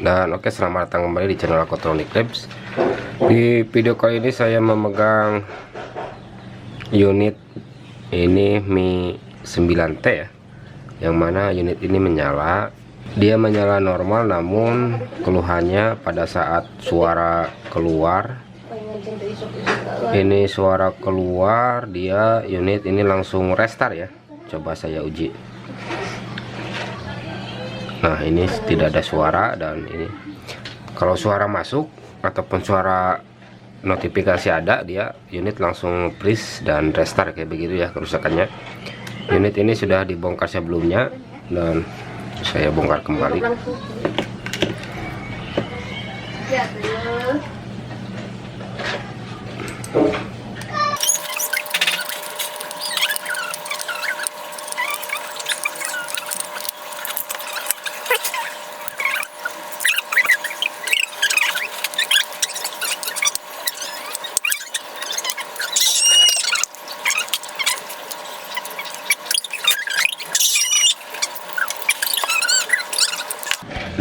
Dan oke, selamat datang kembali di channel Aquatronic Labs. Di video kali ini saya memegang unit ini Mi 9T ya, yang mana unit ini menyala. Dia menyala normal, namun keluhannya pada saat suara keluar, ini suara keluar, dia unit ini langsung restart ya. Coba saya uji. Nah, ini tidak ada suara, dan ini kalau suara masuk ataupun suara notifikasi ada, dia unit langsung freeze dan restart kayak begitu ya kerusakannya. Unit ini sudah dibongkar sebelumnya dan saya bongkar kembali.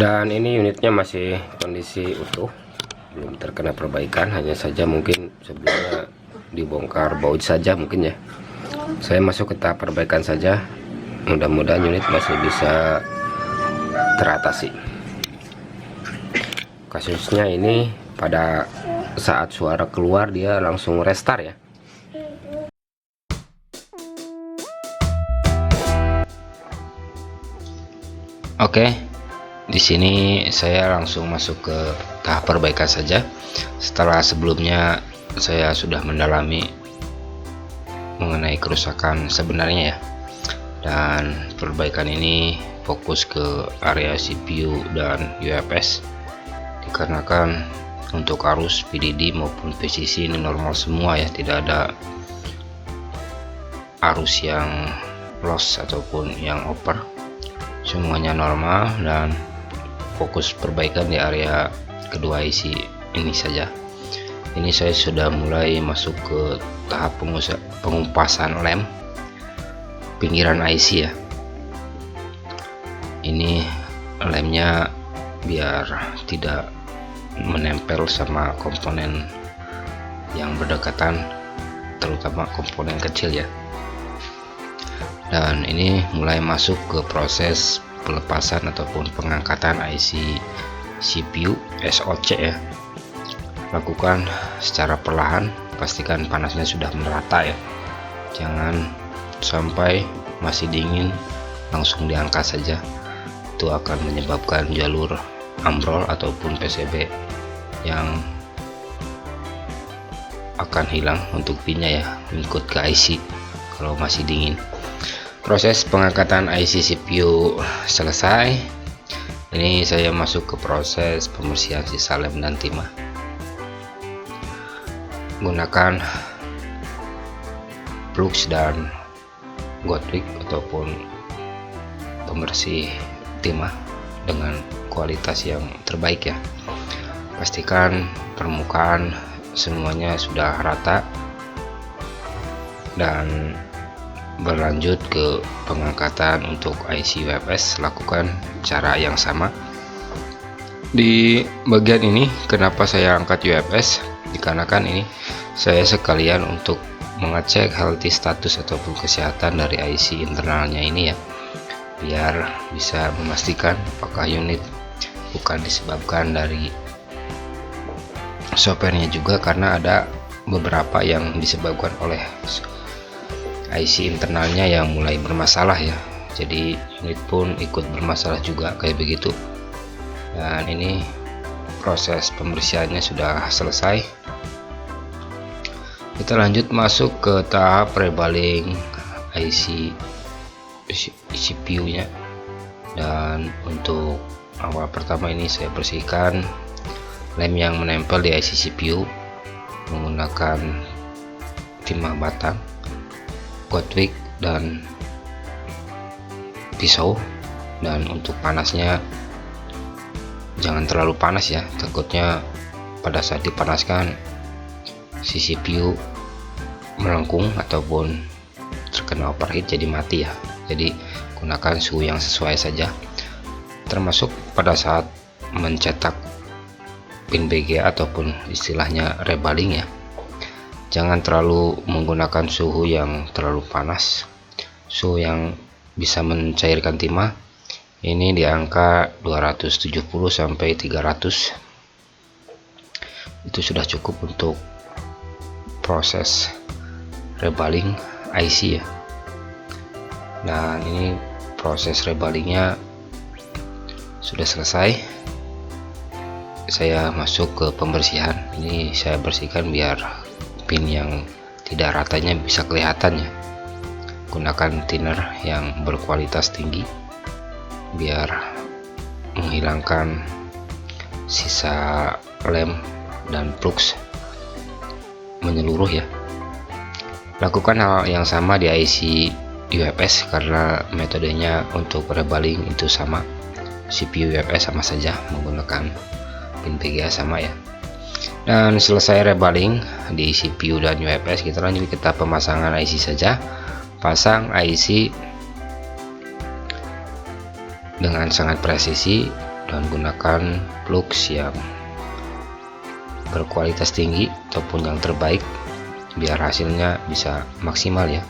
Dan ini unitnya masih kondisi utuh, belum terkena perbaikan, hanya saja mungkin sebelumnya dibongkar baut saja mungkin ya. Saya masuk ke tahap perbaikan saja, mudah-mudahan unit masih bisa teratasi. Kasusnya ini pada saat suara keluar dia langsung restart ya. Oke. Di sini saya langsung masuk ke tahap perbaikan saja. Setelah sebelumnya saya sudah mendalami mengenai kerusakan sebenarnya ya. Dan perbaikan ini fokus ke area CPU dan UFS. Dikarenakan untuk arus PDD maupun VCC ini normal semua ya, tidak ada arus yang loss ataupun yang over. Semuanya normal, dan fokus perbaikan di area kedua IC ini saja. Ini saya sudah mulai masuk ke tahap pengupasan lem pinggiran IC ya. Ini lemnya biar tidak menempel sama komponen yang berdekatan, terutama komponen kecil ya. Dan ini mulai masuk ke proses pelepasan ataupun pengangkatan IC CPU SoC ya. Lakukan secara perlahan, pastikan panasnya sudah merata ya, jangan sampai masih dingin langsung diangkat saja, itu akan menyebabkan jalur ambrol ataupun PCB yang akan hilang untuk pinnya ya, mengikut ke IC kalau masih dingin. Proses pengangkatan IC CPU selesai. Ini saya masuk ke proses pembersihan sisa lem dan timah. Gunakan flux dan Gottlieb ataupun pembersih timah dengan kualitas yang terbaik ya. Pastikan permukaan semuanya sudah rata, dan berlanjut ke pengangkatan untuk IC UFS. Lakukan cara yang sama. Di bagian ini kenapa saya angkat UFS, dikarenakan ini saya sekalian untuk mengecek healthy status ataupun kesehatan dari IC internalnya ini ya, biar bisa memastikan apakah unit bukan disebabkan dari softwarenya juga, karena ada beberapa yang disebabkan oleh IC internalnya yang mulai bermasalah ya, jadi unit pun ikut bermasalah juga kayak begitu. Dan ini proses pembersihannya sudah selesai. Kita lanjut masuk ke tahap rebaling IC CPU nya. Dan untuk awal pertama ini saya bersihkan lem yang menempel di IC CPU menggunakan timah batang, Gottlieb dan pisau. Dan untuk panasnya jangan terlalu panas ya, takutnya pada saat dipanaskan si CPU melengkung ataupun terkena overheat jadi mati ya. Jadi gunakan suhu yang sesuai saja, termasuk pada saat mencetak pin BGA ataupun istilahnya rebaling ya, jangan terlalu menggunakan suhu yang terlalu panas. Suhu yang bisa mencairkan timah ini di angka 270 sampai 300 itu sudah cukup untuk proses rebaling IC ya. Nah, ini proses rebalingnya sudah selesai. Saya masuk ke pembersihan. Ini saya bersihkan biar pin yang tidak ratanya bisa kelihatan ya. Gunakan thinner yang berkualitas tinggi biar menghilangkan sisa lem dan plugs menyeluruh ya. Lakukan hal yang sama di IC UFS karena metodenya untuk rebaling itu sama. CPU UFS sama saja menggunakan pin PGA sama ya. Dan selesai rebaling di CPU dan UFS, kita lanjut kita pemasangan IC saja. Pasang IC dengan sangat presisi dan gunakan plugs yang berkualitas tinggi ataupun yang terbaik biar hasilnya bisa maksimal ya.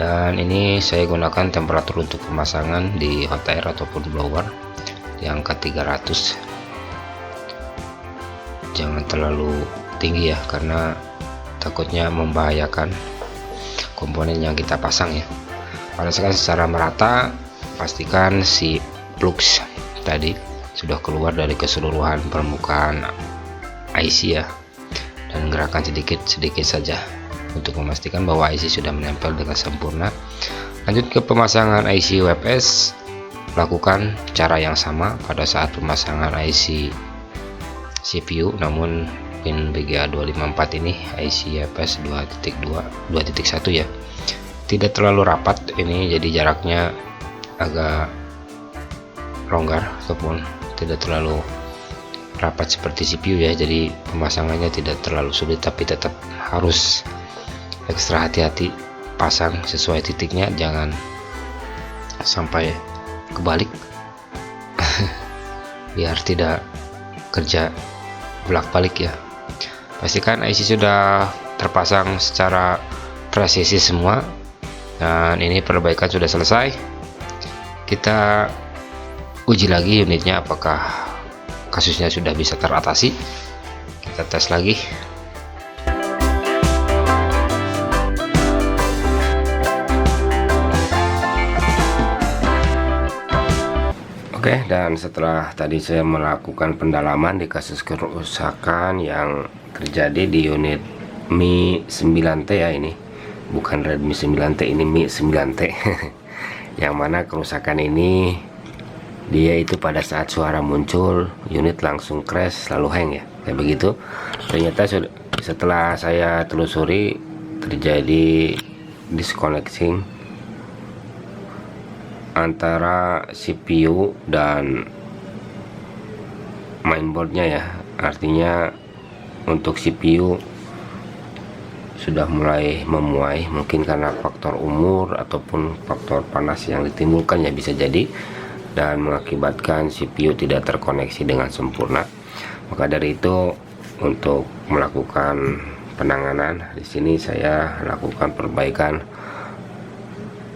Dan ini saya gunakan temperatur untuk pemasangan di hot air ataupun blower di angka 300. Jangan terlalu tinggi ya, karena takutnya membahayakan komponen yang kita pasang ya. Panaskan secara merata, pastikan si plugs tadi sudah keluar dari keseluruhan permukaan IC ya, dan gerakan sedikit saja untuk memastikan bahwa IC sudah menempel dengan sempurna. Lanjut ke pemasangan IC UFS. Lakukan cara yang sama pada saat pemasangan IC CPU, namun pin BGA 254 ini IC UFS 2.1 ya, tidak terlalu rapat ini, jadi jaraknya agak longgar ataupun tidak terlalu rapat seperti CPU ya, jadi pemasangannya tidak terlalu sulit, tapi tetap harus ekstra hati-hati pasang sesuai titiknya, jangan sampai kebalik biar tidak kerja bolak-balik ya. Pastikan IC sudah terpasang secara presisi semua, dan ini perbaikan sudah selesai. Kita uji lagi unitnya apakah kasusnya sudah bisa teratasi. Kita tes lagi. Oke, dan setelah tadi saya melakukan pendalaman di kasus kerusakan yang terjadi di unit Mi 9T ya, ini bukan Redmi 9T, ini Mi 9T yang mana kerusakan ini dia itu pada saat suara muncul unit langsung crash lalu hang ya, kayak begitu. Ternyata setelah saya telusuri terjadi disconnecting antara CPU dan mainboardnya ya, artinya untuk CPU sudah mulai memuai, mungkin karena faktor umur ataupun faktor panas yang ditimbulkan ya, bisa jadi, dan mengakibatkan CPU tidak terkoneksi dengan sempurna. Maka dari itu untuk melakukan penanganan di sini saya lakukan perbaikan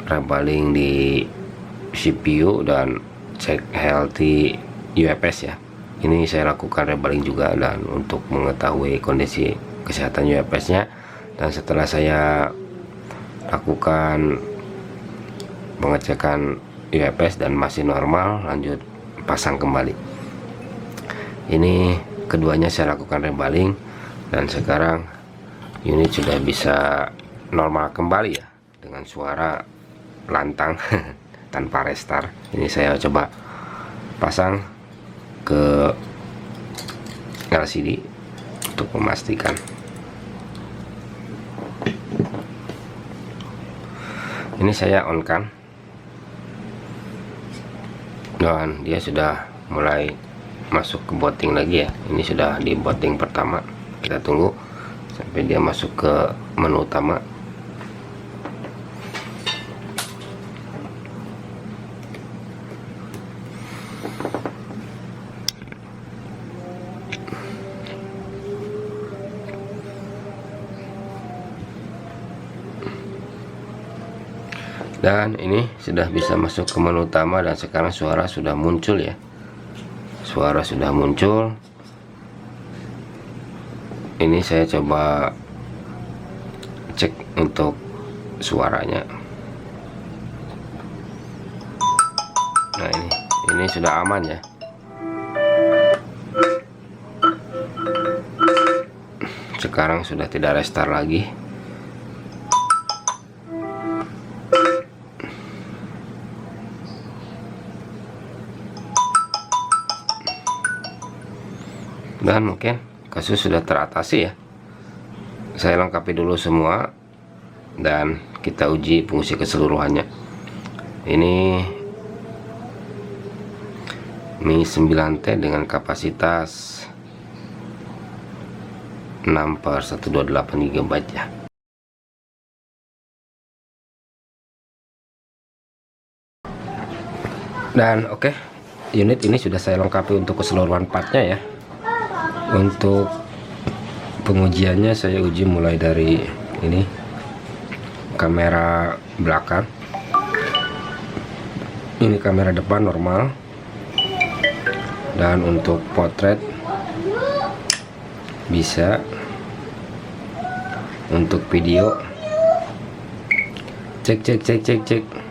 rebaling di CPU dan cek healthy UFS ya. Ini saya lakukan rebaling juga dan untuk mengetahui kondisi kesehatan UFS nya, dan setelah saya lakukan pengecekan UFS dan masih normal, lanjut pasang kembali. Ini keduanya saya lakukan rebaling dan sekarang unit sudah bisa normal kembali ya, dengan suara lantang tanpa restart. Ini saya coba pasang ke LCD untuk memastikan. Ini saya on kan, dan dia sudah mulai masuk ke booting lagi ya. Ini sudah di booting pertama, kita tunggu sampai dia masuk ke menu utama. Dan ini sudah bisa masuk ke menu utama, dan sekarang suara sudah muncul ya. Suara sudah muncul. Ini saya coba cek untuk suaranya. Nah, ini sudah aman ya. Sekarang sudah tidak restart lagi. Dan mungkin kasus sudah teratasi ya. Saya lengkapi dulu semua dan kita uji fungsi keseluruhannya. Ini Mi 9T dengan kapasitas 6/128 GB ya. Dan oke, unit ini sudah saya lengkapi untuk keseluruhan partnya ya. Untuk pengujiannya saya uji mulai dari ini, kamera belakang, ini kamera depan normal, dan untuk potret bisa, untuk video cek.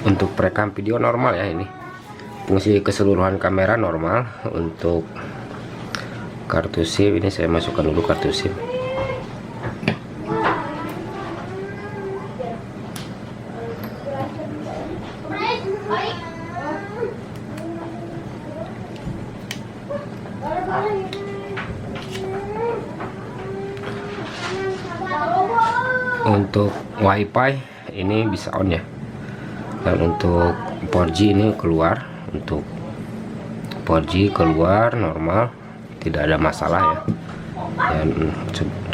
Untuk perekam video normal ya. Ini fungsi keseluruhan kamera normal. Untuk kartu SIM ini saya masukkan dulu kartu SIM. Untuk WiFi ini bisa on ya, dan untuk 4G ini keluar. Untuk 4G keluar normal, tidak ada masalah ya. Dan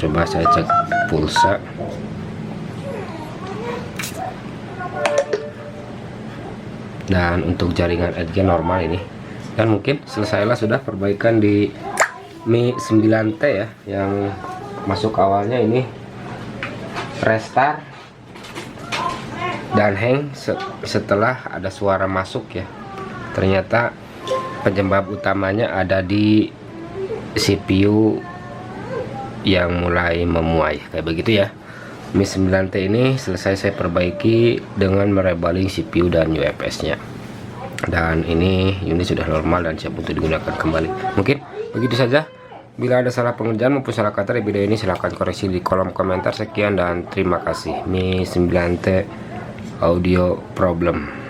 coba saya cek pulsa. Dan untuk jaringan 4G normal ini. Dan mungkin selesailah sudah perbaikan di Mi 9T ya. Yang masuk awalnya ini restart dan hang setelah ada suara masuk ya. Ternyata penyebab utamanya ada di CPU yang mulai memuai kayak begitu ya. Mi 9T ini selesai saya perbaiki dengan merebaling CPU dan UFS nya, dan ini unit sudah normal dan siap untuk digunakan kembali. Mungkin begitu saja. Bila ada salah pengerjaan maupun salah kata di video ini, silahkan koreksi di kolom komentar. Sekian dan terima kasih. Mi 9T audio problem.